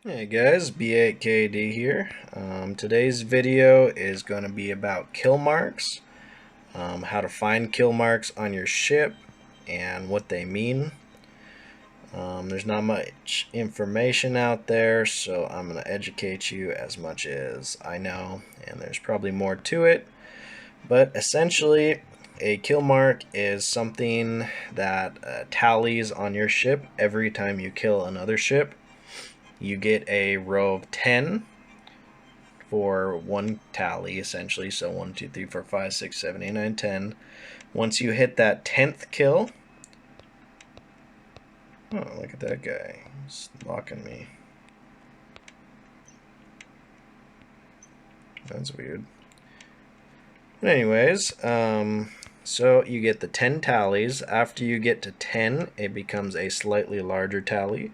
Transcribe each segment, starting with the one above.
Hey guys, B8KD here. Today's video is going to be about kill marks, how to find kill marks on your ship, and what they mean. There's not much information out there, so I'm going to educate you as much as I know, and there's probably more to it. But essentially, a kill mark is something that tallies on your ship every time you kill another ship. You get a row of 10 for one tally, essentially. So 1, 2, 3, 4, 5, 6, 7, 8, 9, 10. Once you hit that 10th kill, oh, look at that guy. He's locking me. That's weird. But anyways, so you get the 10 tallies. After you get to 10, it becomes a slightly larger tally.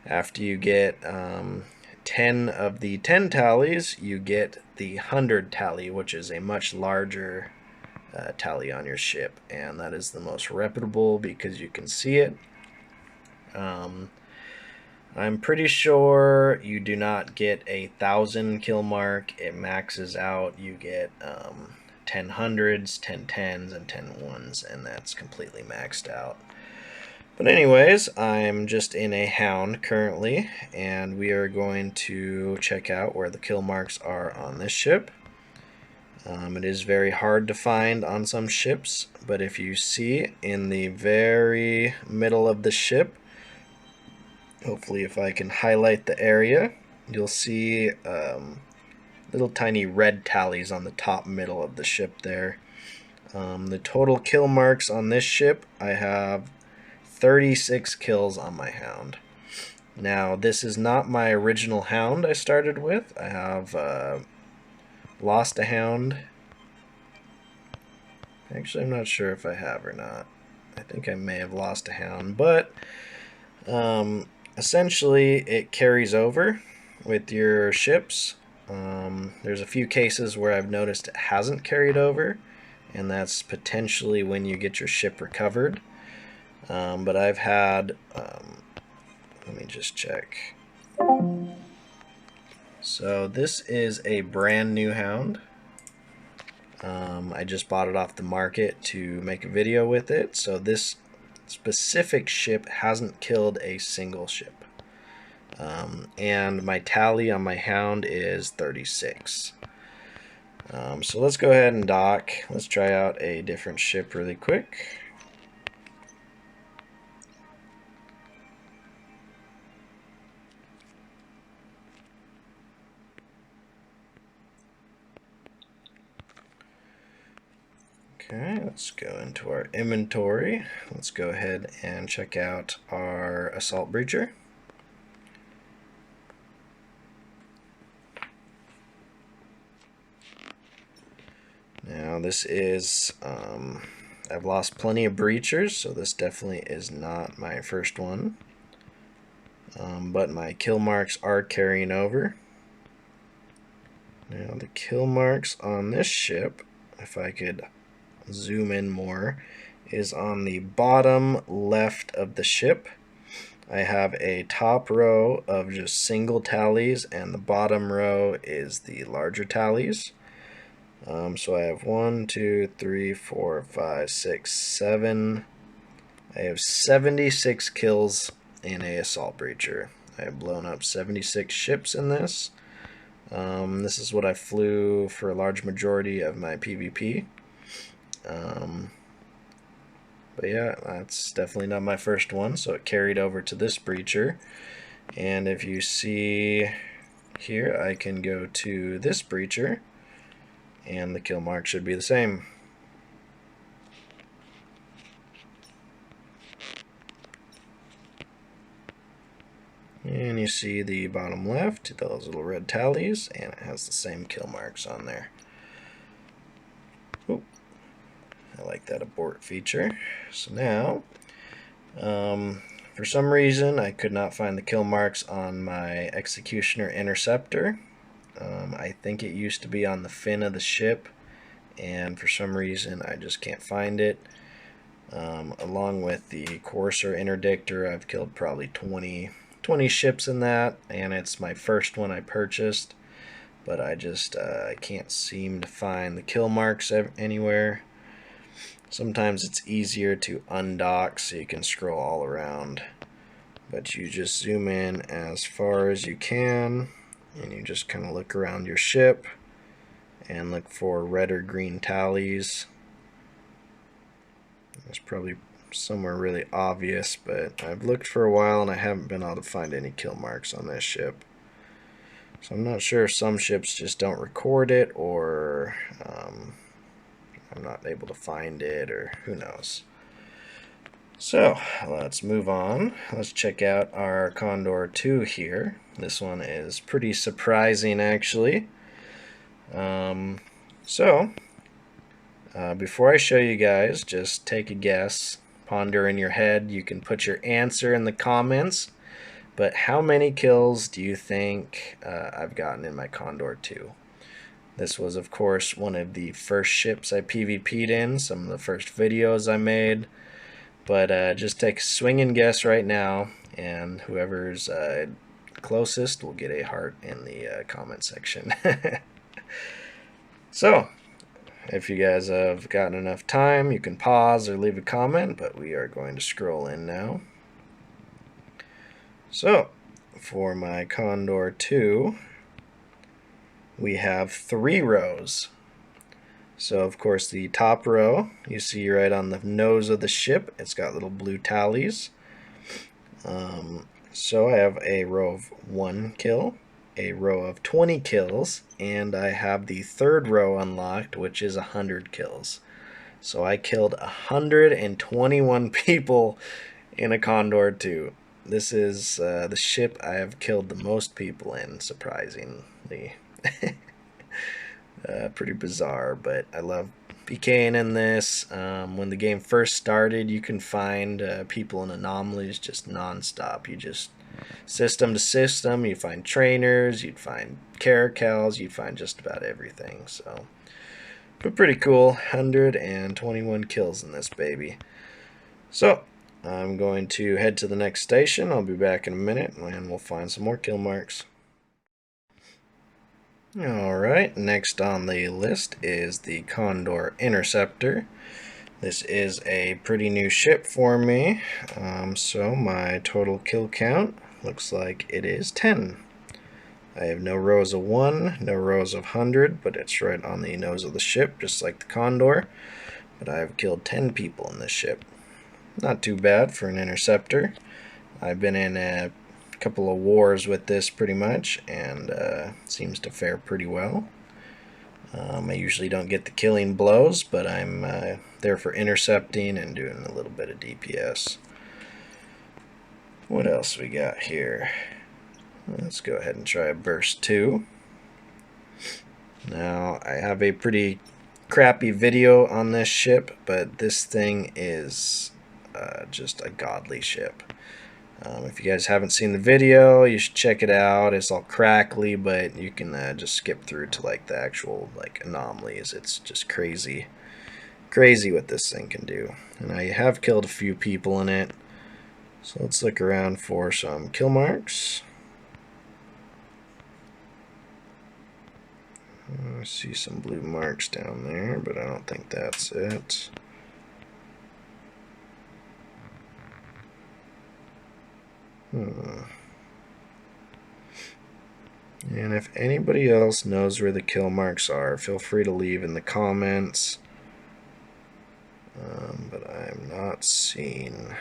After you get 10 of the 10 tallies, you get the 100 tally, which is a much larger tally on your ship, and that is the most reputable because you can see it. I'm pretty sure you do not get a 1,000 kill mark. It maxes out. You get 10 hundreds, 10 tens, and 10 ones, and that's completely maxed out. But anyways, I'm just in a hound currently, and we are going to check out where the kill marks are on this ship. It is very hard to find on some ships, but if you see in the very middle of the ship, hopefully if I can highlight the area, you'll see little tiny red tallies on the top middle of the ship there. The total kill marks on this ship, I have 36 kills on my hound. Now, this is not my original hound I started with. I have lost a hound. Actually, I'm not sure if I have or not. I think I may have lost a hound, but essentially it carries over with your ships. There's a few cases where I've noticed it hasn't carried over, and that's potentially when you get your ship recovered. But I've had, let me just check. So this is a brand new hound. I just bought it off the market to make a video with it. So this specific ship hasn't killed a single ship. And my tally on my hound is 36. So let's go ahead and dock. Let's try out a different ship really quick. Okay, let's go into our inventory. Let's go ahead and check out our assault breacher. Now this is, I've lost plenty of breachers, so this definitely is not my first one. But my kill marks are carrying over. Now the kill marks on this ship, if I could zoom in more, is on the bottom left of the ship. I have a top row of just single tallies, and the bottom row is the larger tallies. So I have 1, 2, 3, 4, 5, 6, 7. I have 76 kills in a assault breacher. I have blown up 76 ships in this. This is what I flew for a large majority of my PvP. But yeah, that's definitely not my first one, so it carried over to this breacher. And if you see here, I can go to this breacher, and the kill mark should be the same. And you see the bottom left, those little red tallies, and it has the same kill marks on there. Ooh, I like that abort feature. So now, for some reason, I could not find the kill marks on my Executioner Interceptor. I think it used to be on the fin of the ship, and for some reason I just can't find it. Along with the Courser Interdictor, I've killed probably 20 20 ships in that, and it's my first one I purchased, but I just can't seem to find the kill marks anywhere. Sometimes it's easier to undock so you can scroll all around, but you just zoom in as far as you can, and you just kind of look around your ship and look for red or green tallies. There's probably somewhere really obvious, but I've looked for a while and I haven't been able to find any kill marks on this ship. So I'm not sure if some ships just don't record it, or I'm not able to find it, or who knows. So let's move on. Let's check out our Condor 2 here. This one is pretty surprising, actually. Before I show you guys, just take a guess. Ponder in your head. You can put your answer in the comments. But how many kills do you think I've gotten in my Condor 2? This was, of course, one of the first ships I PvP'd in, some of the first videos I made. But just take a swinging guess right now, and whoever's closest will get a heart in the comment section. So, if you guys have gotten enough time, you can pause or leave a comment, but we are going to scroll in now. So, for my Condor 2, we have 3 rows. So, of course, the top row, you see right on the nose of the ship, it's got little blue tallies. So I have a row of 1 kill, a row of 20 kills, and I have the third row unlocked, which is 100 kills. So I killed 121 people in a Condor 2. This is the ship I have killed the most people in, surprisingly. Pretty bizarre, but I love PKing in this. When the game first started, you can find people in anomalies just non-stop. You just system to system, you find trainers, you'd find Caracals, you'd find just about everything. So, but pretty cool. 121 kills in this baby. So, I'm going to head to the next station. I'll be back in a minute, and we'll find some more kill marks. Alright, next on the list is the Condor Interceptor. This is a pretty new ship for me, so my total kill count looks like it is 10. I have no rows of 1, no rows of 100, but it's right on the nose of the ship, just like the Condor. But I've killed 10 people in this ship. Not too bad for an interceptor. I've been in a couple of wars with this pretty much, and seems to fare pretty well. I usually don't get the killing blows, but I'm there for intercepting and doing a little bit of DPS. What else we got here? Let's go ahead and try a burst 2. Now, I have a pretty crappy video on this ship, but this thing is just a godly ship. If you guys haven't seen the video, you should check it out. It's all crackly, but you can just skip through to like the actual like anomalies. It's just crazy what this thing can do. And I have killed a few people in it. So let's look around for some kill marks. I see some blue marks down there, but I don't think that's it. And if anybody else knows where the kill marks are, feel free to leave in the comments. But I'm not seeing.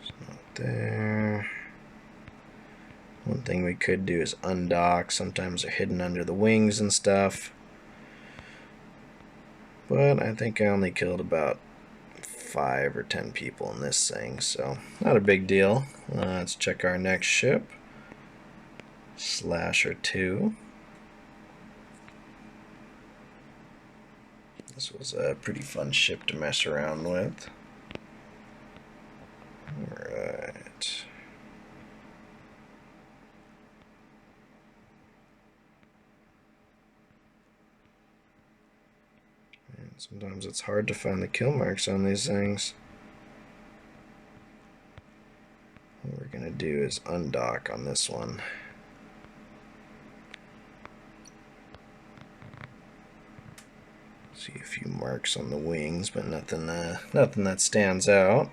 It's not there. One thing we could do is undock. Sometimes they're hidden under the wings and stuff. But I think I only killed about 5 or 10 people in this thing, so not a big deal. Let's check our next ship, Slasher 2. This was a pretty fun ship to mess around with. Alright. Sometimes it's hard to find the kill marks on these things. do is undock on this one. See a few marks on the wings, but nothing that stands out.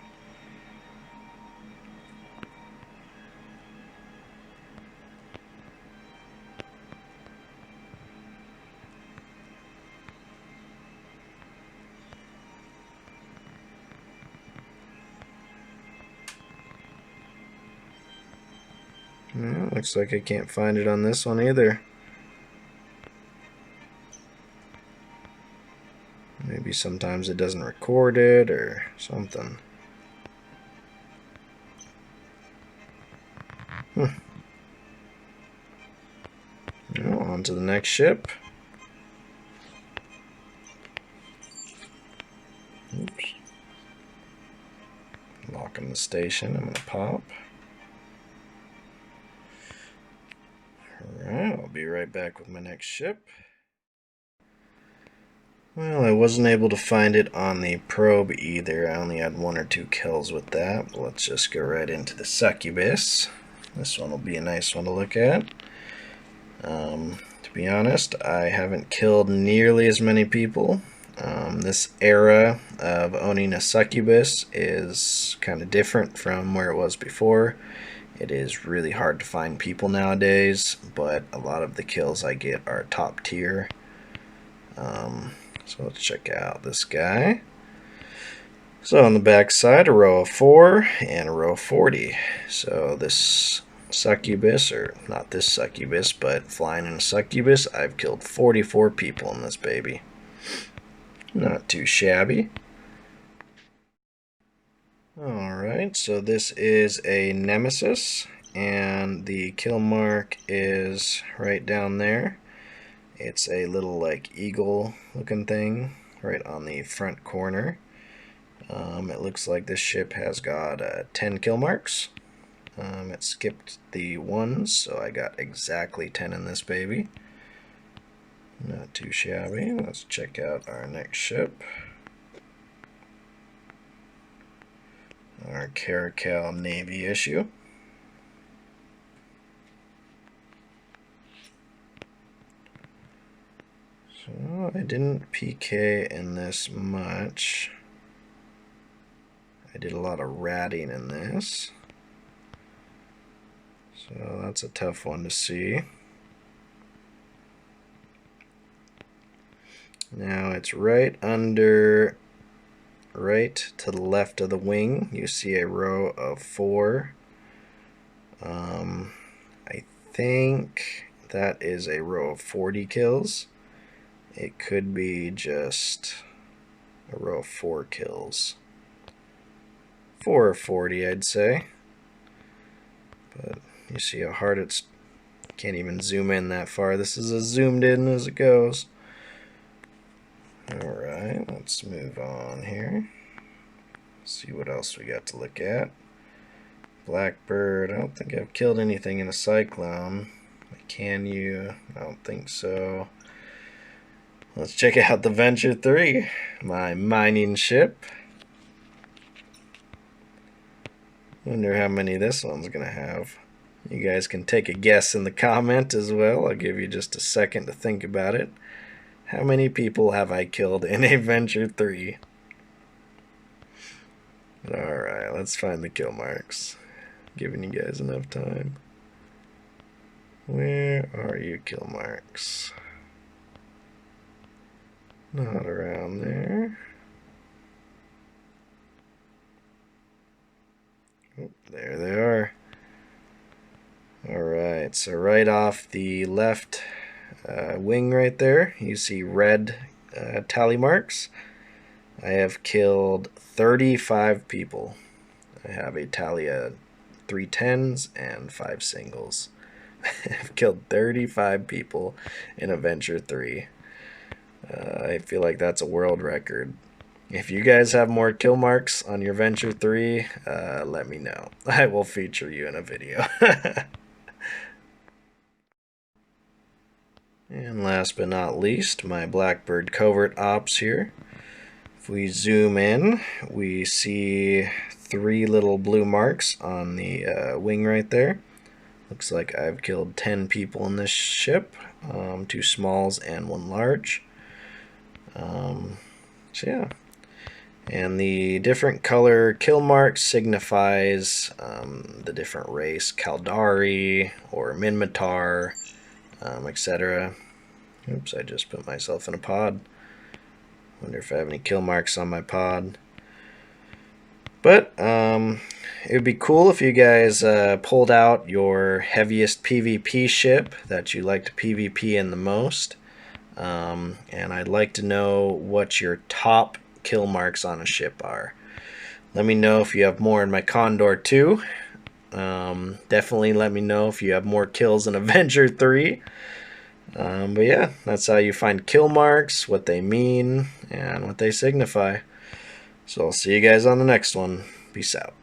Yeah, looks like I can't find it on this one either. Maybe sometimes it doesn't record it or something. Well, on to the next ship. Oops. Locking the station. I'm going to pop. Alright, I'll be right back with my next ship. Well, I wasn't able to find it on the probe either. I only had 1 or 2 kills with that. But let's just go right into the Succubus. This one will be a nice one to look at. To be honest, I haven't killed nearly as many people. This era of owning a Succubus is kind of different from where it was before. It is really hard to find people nowadays, but a lot of the kills I get are top tier. So let's check out this guy. So on the back side, a row of 4 and a row of 40. So this Succubus, or not this Succubus, but flying in a Succubus, I've killed 44 people in this baby. Not too shabby. Alright, so this is a Nemesis, and the kill mark is right down there. It's a little like eagle looking thing right on the front corner. It looks like this ship has got 10 kill marks. It skipped the 1s, so I got exactly 10 in this baby. Not too shabby. Let's check out our next ship. Our Caracal Navy issue. So I didn't PK in this much. I did a lot of ratting in this. So that's a tough one to see. Now it's right under, right to the left of the wing. You see a row of 4. I think that is a row of 40 kills. It could be just a row of 4 kills. 4 or 40, I'd say. But you see how hard it's... Can't even zoom in that far. This is as zoomed in as it goes. Alright, let's move on here. See what else we got to look at. Blackbird. I don't think I've killed anything in a Cyclone. Can you? I don't think so. Let's check out the Venture 3, my mining ship. Wonder how many this one's gonna have. You guys can take a guess in the comment as well. I'll give you just a second to think about it. How many people have I killed in a Venture 3? Alright, let's find the kill marks. Giving you guys enough time. Where are you, kill marks? Not around there. Oh, there they are. Alright, so right off the left wing right there, you see red tally marks. I have killed 35 people. I have a tally of 3 10s and 5 singles. I've killed 35 people in a Venture 3. I feel like that's a world record. If you guys have more kill marks on your Venture 3, let me know. I will feature you in a video. And last but not least, my Blackbird covert ops here. If we zoom in, we see 3 little blue marks on the wing right there. Looks like I've killed 10 people in this ship, 2 smalls and 1 large. So yeah. And the different color kill marks signifies the different race, Kaldari or Minmatar, etc. Oops, I just put myself in a pod. Wonder if I have any kill marks on my pod. But it would be cool if you guys pulled out your heaviest PvP ship that you like to PvP in the most. And I'd like to know what your top kill marks on a ship are. Let me know if you have more in my Condor 2. Definitely let me know if you have more kills in Avenger 3. But yeah, that's how you find kill marks, what they mean, and what they signify. So I'll see you guys on the next one. Peace out.